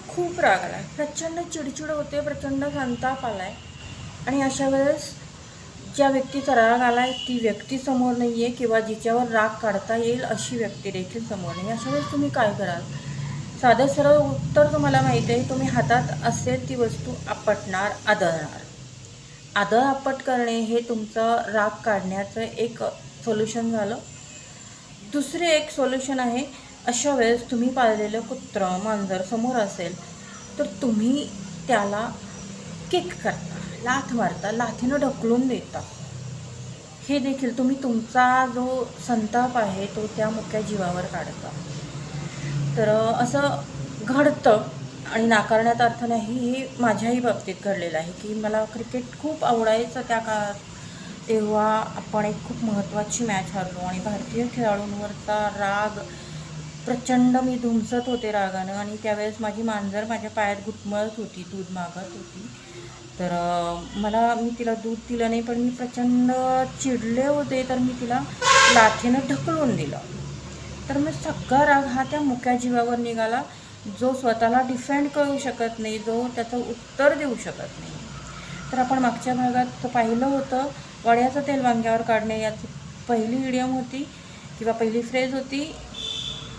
खूप राग आला, प्रचंड चिडचिड होते, प्रचंड संताप आलाय. आणि अशा वेळेस ज्या व्यक्तीचा राग आलाय ती व्यक्ती समोर नाही आहे, किंवा जिच्यावर राग काढता येईल अशी व्यक्ती देखील समोर नाही. अशा वेळेस तुम्ही काय कराल? साधं सरळ उत्तर तुम्हाला माहिती आहे. तुम्ही हातात असेल ती वस्तू आपटणार, आदळणार. आदळ आपट करणे हे तुमचं राग काढण्याचं एक सोल्युशन झालं. दुसरे एक सोल्युशन आहे, अशा वेळेस तुम्ही पाळलेलं कुत्रं मांजर समोर असेल तर तुम्ही त्याला किक करता, लाथ मारता, लाथीनं ढकलून देता. हे देखील तुम्ही तुमचा जो संताप आहे तो त्या मुक्या जीवावर काढता. तर असं घडतं आणि नाकारण्यात अर्थ नाही. हे माझ्याही बाबतीत घडलेलं आहे की मला क्रिकेट खूप आवडायचं त्या काळात. तेव्हा आपण एक खूप महत्त्वाची मॅच हरलो आणि भारतीय खेळाडूंवरचा राग प्रचंड, मी धुमसत होते रागानं. आणि त्यावेळेस माझी मांजर माझ्या पायात घुटमळत होती, दूध मागत होती. तर मी तिला दूध दिलं नाही, पण मी प्रचंड चिडले होते, तर मी तिला लाथीनं ढकलून दिलं. तर मग सगळा राग हा त्या मुक्या जीवावर निघाला, जो स्वतःला डिफेंड करू शकत नाही, जो त्याचं उत्तर देऊ शकत नाही. तर आपण मागच्या भागात पाहिलं होतं, वड्याचं तेल वांग्यावर काढणे याची पहिली इडियम होती किंवा पहिली फ्रेज होती,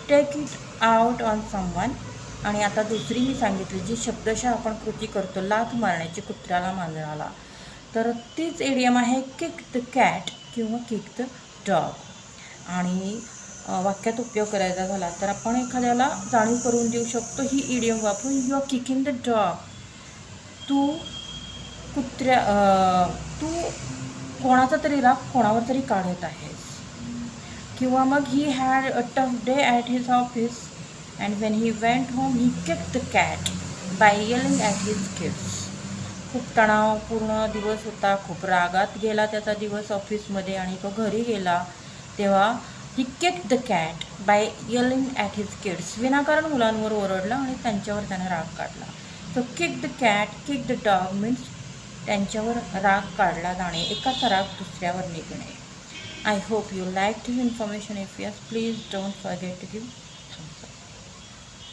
take it out on someone. आणि आता दुसरी मी सांगितली, जी शब्दशः आपण कृती करतो, लाथ मारण्याची कुत्र्याला मांजराला, तर तीच इडियम आहे किक द कॅट किंवा किक द डॉग. आणि वाक्यात उपयोग करायचा झाला तर आपण एखाद्याला जाणीव करून देऊ शकतो ही इडियम वापरून, you are kicking the dog. तू तू कोणाचा तरी राग कोणावर तरी काढत आहेस. किंवा मग he had a tough day at his office and when he went home he kicked the cat by yelling at his kids. खूप तणावपूर्ण दिवस होता, खूप रागात गेला त्याचा दिवस ऑफिसमध्ये, आणि तो घरी गेला तेव्हा he kicked the cat by yelling at his kids. विनाकारण मुलांवर ओरडला आणि त्यांच्यावर त्याने राग काढला. So kick the cat, kick the dog means त्यांच्यावर राग काढला जाणे, एकाचा राग दुसऱ्यावर निघणे. I hope you liked this information. If yes, please don't forget to give